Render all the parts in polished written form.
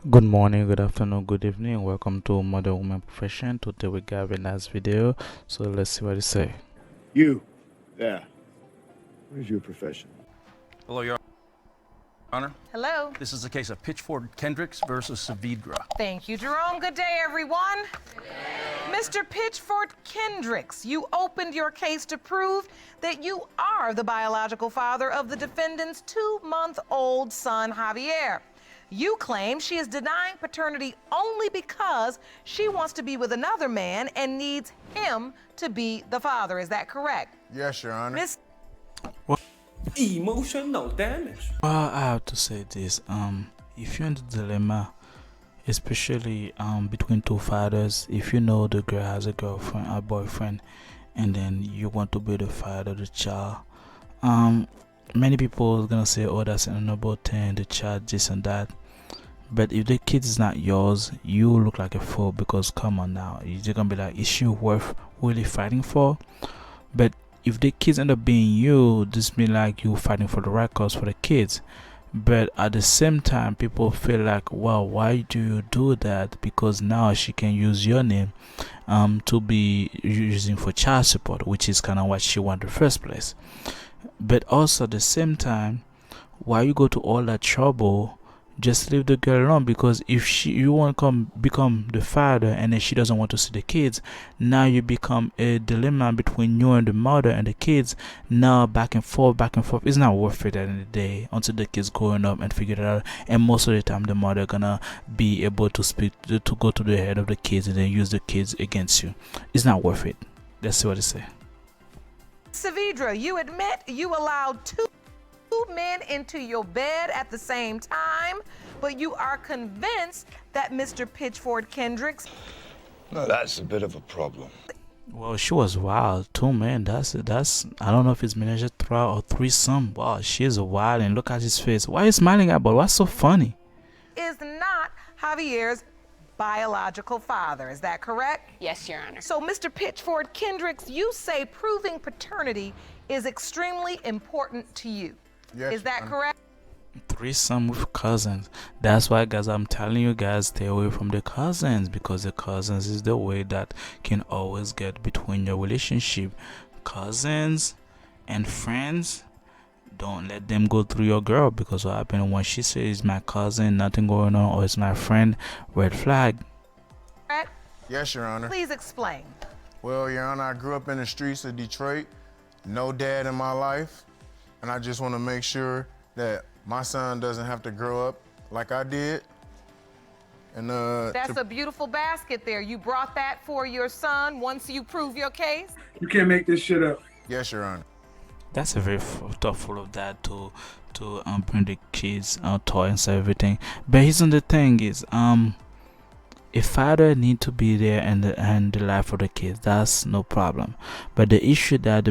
Good morning, good afternoon, good evening. Welcome to Modern Woman Profession. Today we got a nice video. So let's see what it say. You, there. What is your profession? Hello, Your Honor. Hello. This is the case of Pitchford Kendricks versus Saavedra. Thank you, Jerome. Good day, everyone. Mr. Pitchford Kendricks, you opened your case to prove that you are the biological father of the defendant's 2-month-old son, Javier. You claim she is denying paternity only because she wants to be with another man and needs him to be the father. Is that correct? Yes, Your Honor. Miss Emotional damage. Well, I have to say this. If you're in the dilemma, especially between two fathers, if you know the girl has a girlfriend or boyfriend, and then you want to be the father of the child, many people are gonna say, "Oh, that's an honorable thing, the child, this and that." But if the kid is not yours, you look like a fool because come on now, you're gonna be like, is she worth really fighting for? But if the kids end up being you, this mean like you fighting for the right cause for the kids. But at the same time, people feel like, well, why do you do that? Because now she can use your name to be using for child support, which is kind of what she wanted in the first place. But also at the same time, why you go to all that trouble? Just leave the girl alone, because if you want to become the father and then she doesn't want to see the kids, now you become a dilemma between you and the mother and the kids. Now back and forth, it's not worth it at the end of the day until the kids growing up and figure it out. And most of the time the mother gonna be able to to go to the head of the kids and then use the kids against you. It's not worth it. Let's see what they say. Saavedra, you admit you allowed two men into your bed at the same time, but you are convinced that Mr. Pitchford Kendricks. No, that's a bit of a problem. Well, she was wild. 2 men. That's I don't know if it's manager or threesome. Wow, she's wild, and look at his face. Why are you smiling about? What's so funny? Is not Javier's biological father. Is that correct? Yes, Your Honor. So, Mr. Pitchford Kendricks, you say proving paternity is extremely important to you. Yes, Is that Your Honor. correct? Threesome with cousins. That's why, guys, I'm telling you guys, stay away from the cousins, because the cousins is the way that can always get between your relationship. Cousins and friends, don't let them go through your girl, because what happened when she says my cousin, nothing going on, or it's my friend, red flag. Correct? Yes, Your Honor. Please explain. Well, Your Honor, I grew up in the streets of Detroit, no dad in my life, and I just want to make sure that my son doesn't have to grow up like I did. And That's a beautiful basket there. You brought that for your son once you prove your case? You can't make this shit up. yes, Your Honor. That's a very thoughtful of that to bring the kids toys and everything. But here's the thing is a father need to be there and the life of the kids. That's no problem. But the issue that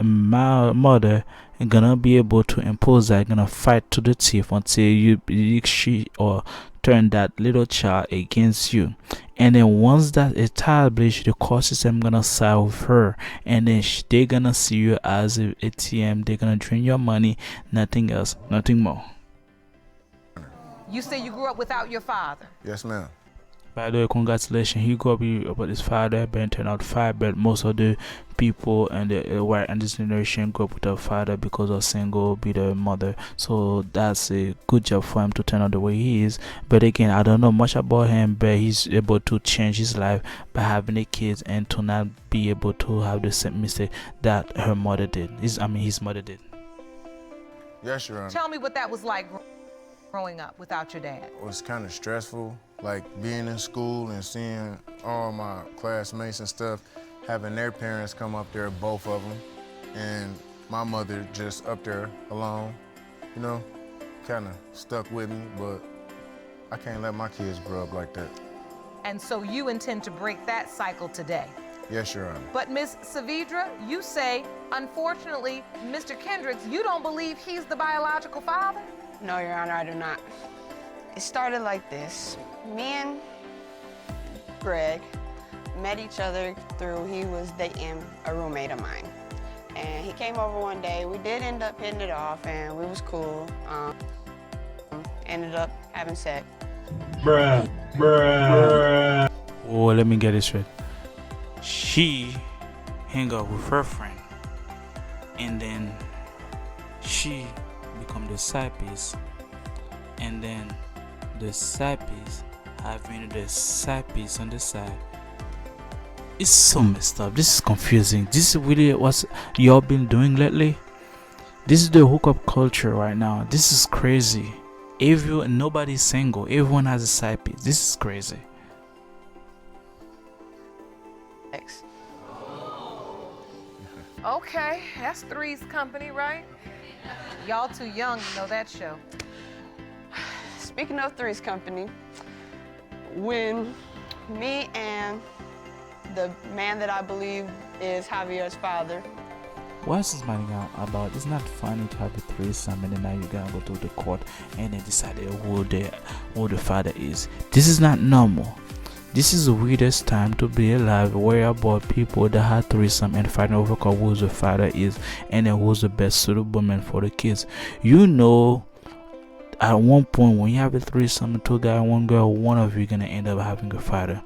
my mother is gonna be able to impose that, gonna fight to the teeth until she or turn that little child against you. And then once that established, the court system gonna side with her, and then they gonna see you as a ATM. They're gonna drain your money, nothing else, nothing more. You say you grew up without your father. Yes, ma'am. By the way, congratulations. He grew up about his father, but turned out fine. But most of the people and the white and this generation grew up with a father because of single, be the mother. So that's a good job for him to turn out the way he is. But again, I don't know much about him, but he's able to change his life by having the kids and to not be able to have the same mistake that her mother did. His mother did. Yes, Your Honor. Tell me what that was like growing up without your dad. It was kind of stressful, like being in school and seeing all my classmates and stuff, having their parents come up there, both of them, and my mother just up there alone, you know, kind of stuck with me, but I can't let my kids grow up like that. And so you intend to break that cycle today. Yes, Your Honor. But Miss Saavedra, you say, unfortunately, Mr. Kendricks, you don't believe he's the biological father? No, Your Honor, I do not. It started like this. Me and Greg met each other through, he was dating a roommate of mine. And he came over one day. We did end up hitting it off, and we was cool. Ended up having sex. Oh, let me get this straight. She hang out with her friend, and then she become the side piece, and then the side piece having the side piece on the side. It's so messed up. This is confusing. This is really what y'all been doing lately. This is the hookup culture right now. This is crazy. Nobody's single. Everyone has a side piece. This is crazy. X. Okay, that's Three's Company, right? Y'all too young to know that show. Speaking of Three's Company, when me and the man that I believe is Javier's father. What's this smiling out about? It's not funny to have a threesome and then now you're gonna go to the court and then decide who the father is. This is not normal. This is the weirdest time to be alive, where about people that had threesome and fighting over who the father is and then who's the best suitable man for the kids. You know, at one point when you have a threesome, two guys, one girl, one of you gonna end up having a father.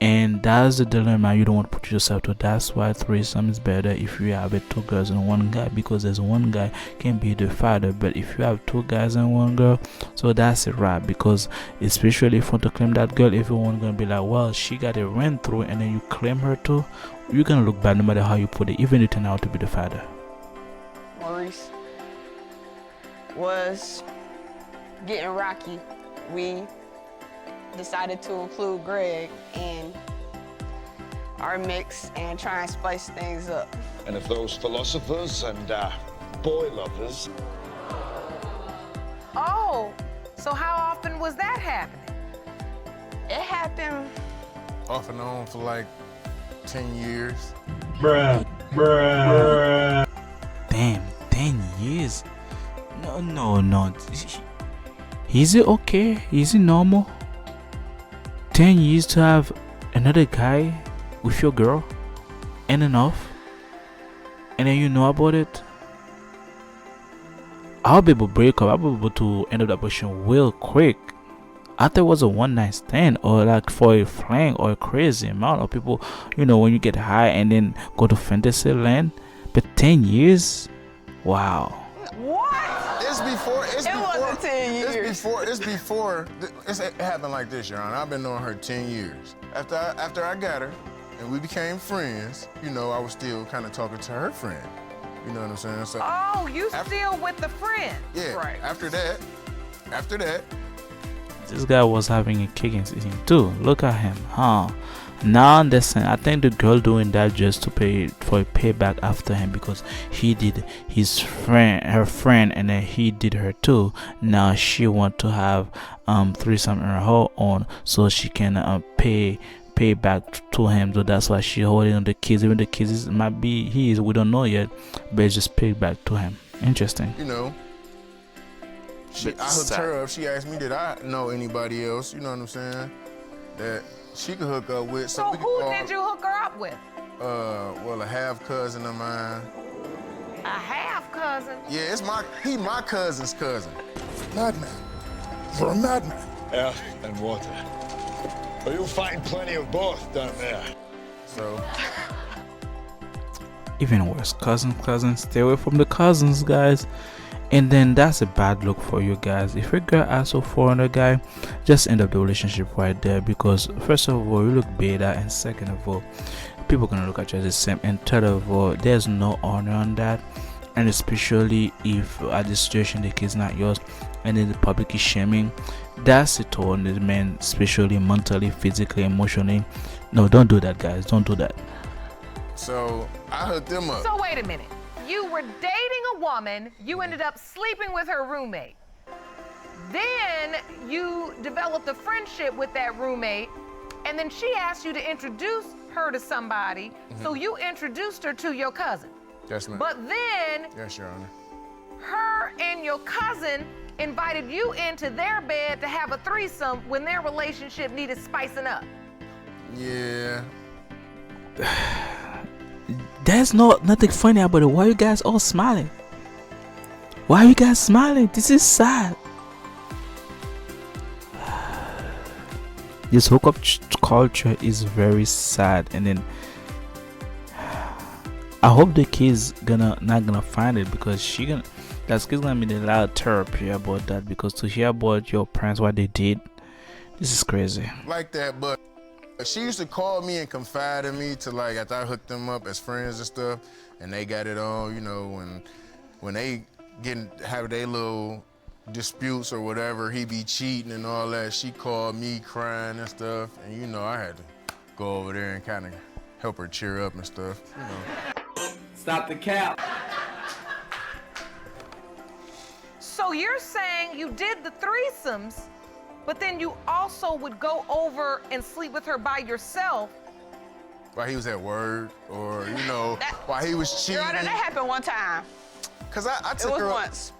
And that's the dilemma you don't want to put yourself to. That's why threesome is better if you have two girls and one guy, because there's one guy can be the father. But if you have two guys and one girl, so that's a wrap. Because especially if you want to claim that girl, everyone gonna be like, well, she got a run through, and then you claim her too, you're gonna look bad no matter how you put it, even if you turn out to be the father. Maurice was getting rocky. We decided to include Greg in our mix and try and spice things up. And of those philosophers and boy lovers. Oh, so how often was that happening? It happened Off and on for like 10 years. Damn, 10 years? No. Is it okay? Is it normal? 10 years to have another guy with your girl and enough, and then you know about it? I'll be able to break up. I'll be able to end up that position real quick. I thought it was a one night stand or like for a fling or a crazy amount of people, you know, when you get high and then go to fantasy land. But 10 years? Wow. What? It wasn't 10 years. It happened like this, Your Honor. I've been knowing her 10 years. After I got her and we became friends, you know, I was still kind of talking to her friend. You know what I'm saying? So Oh, you still with the friend? yeah, Right. after that, This guy was having a kicking season too. Look at him, huh? Now understand. I think the girl doing that just to pay for a payback after him, because he did her friend, and then he did her too. Now she want to have threesome on her own, so she can pay back to him. So that's why she holding on the kids. Even the kids might be we don't know yet, but it's just pay back to him. Interesting. you know, I hooked her up. She asked me, did I know anybody else? You know what I'm saying? That she could hook up with. So we could who call, did you hook her up with? well, a half cousin of mine. A half cousin? Yeah, he my cousin's cousin. Madman. You're a madman. Air and water. But you'll find plenty of both down there. So Even worse, cousins. Stay away from the cousins, guys. And then that's a bad look for you guys. If a girl asks for another guy, just end up the relationship right there, because first of all, you look better, and second of all, people gonna look at you as the same, and third of all, there's no honor on that. And especially if at the situation the kid's not yours, and then the public is shaming, that's it on the man, especially mentally, physically, emotionally. No, don't do that, guys. Don't do that. So I hooked them up. So wait a minute. You were dating a woman, you ended up sleeping with her roommate. Then you developed a friendship with that roommate, and then she asked you to introduce her to somebody, so you introduced her to your cousin. Yes, ma'am. But then Yes, Your Honor. her and your cousin invited you into their bed to have a threesome when their relationship needed spicing up. Yeah. There's nothing funny about it. Why are you guys all smiling? Why are you guys smiling? This is sad. this hookup culture is very sad, and then I hope the kid's not gonna find it, because that kid's gonna be a lot of therapy about that, because to hear about your parents what they did, this is crazy. Like that, but she used to call me and confide in me to, like, after I hooked them up as friends and stuff, and they got it on, you know, when they have their little disputes or whatever, he be cheating and all that, she called me crying and stuff, and you know, I had to go over there and kind of help her cheer up and stuff, you know. Stop the cap. So you're saying you did the threesomes, but then you also would go over and sleep with her by yourself? While he was at work, or, you know, while he was cheating. Your Honor, that happened one time. Cause I took It was her once.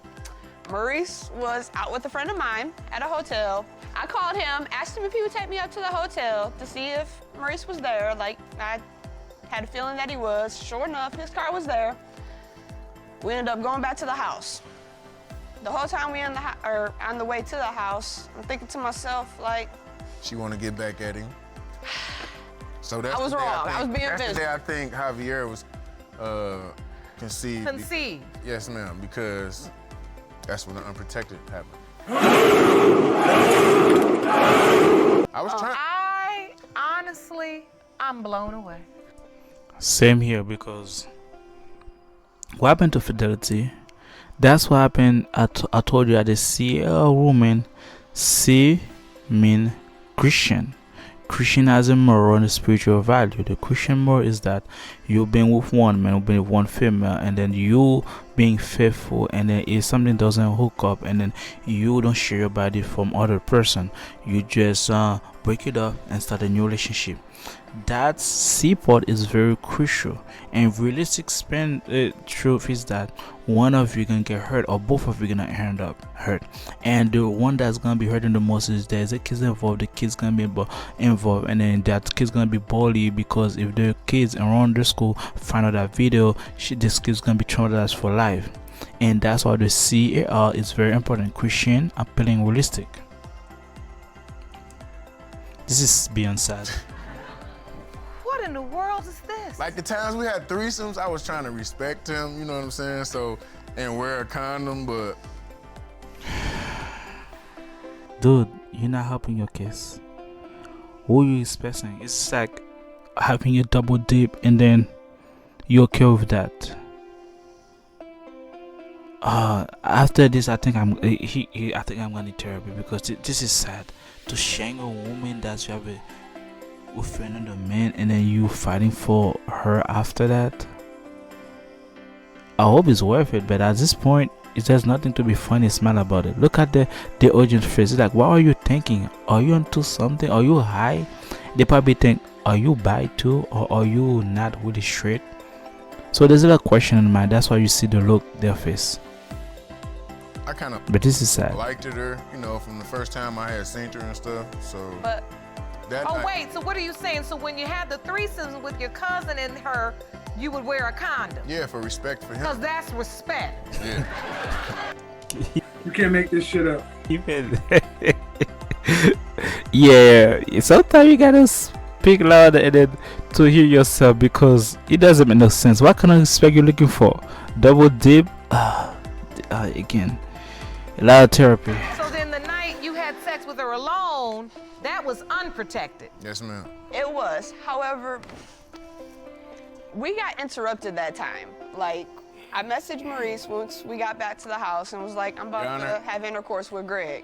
Maurice was out with a friend of mine at a hotel. I called him, asked him if he would take me up to the hotel to see if Maurice was there. Like, I had a feeling that he was. Sure enough, his car was there. We ended up going back to the house. The whole time we on the way to the house, I'm thinking to myself, like, she want to get back at him. So that's I was the day wrong. I was being that's the vicious. day I think Javier was conceived. Conceived. Yes, ma'am, because that's when the unprotected happened. I was trying. I'm blown away. Same here, because what happened to Fidelity? That's what happened. I told you, at the C woman, C mean Christian. Christian has a moral and a spiritual value. The Christian moral is that you being with one man, being with one female, and then you being faithful, and then if something doesn't hook up, and then you don't share your body from other person, you just break it up and start a new relationship. That C part is very crucial, and realistic truth is that one of you gonna get hurt, or both of you gonna end up hurt, and the one that's gonna be hurting the most is there's a kid involved. The kid's gonna be involved, and then that kid's gonna be bullied, because if the kids around the school find out that video, this kid's gonna be traumatized for life. And that's why the CAR is very important: Christian, appealing, realistic. This is beyond sad. What in the world is this? Like the times we had threesomes, I was trying to respect him, you know what I'm saying? So, and wear a condom, but. Dude, you're not helping your case. Who are you expecting? It's like having a double dip, and then you're okay with that. After this, I think I'm gonna need therapy, because this is sad. To shame a woman that you have with another man, and then you fighting for her after that. I hope it's worth it, but at this point, there's nothing to be funny, smile about it. Look at the audience face. It's like, what are you thinking? Are you onto something? Are you high? They probably think, are you bi too, or are you not really straight? So there's a lot of question in mind. That's why you see the look, their face. I kind of. But this is sad. Liked her, you know, from the first time I had seen her and stuff. So. But that Oh, night, wait, so what are you saying? So when you had the threesomes with your cousin and her, you would wear a condom? Yeah, for respect for him. Because that's respect. Yeah. You can't make this shit up. Yeah, sometimes you gotta speak louder and then to hear yourself, because it doesn't make no sense. What kind of respect you looking for? Double dip? Again, a lot of therapy. So then the night you had sex with her alone, that was unprotected. Yes, ma'am. it was. However, we got interrupted that time. Like, I messaged Maurice once we got back to the house and was like, I'm about to have intercourse with Greg.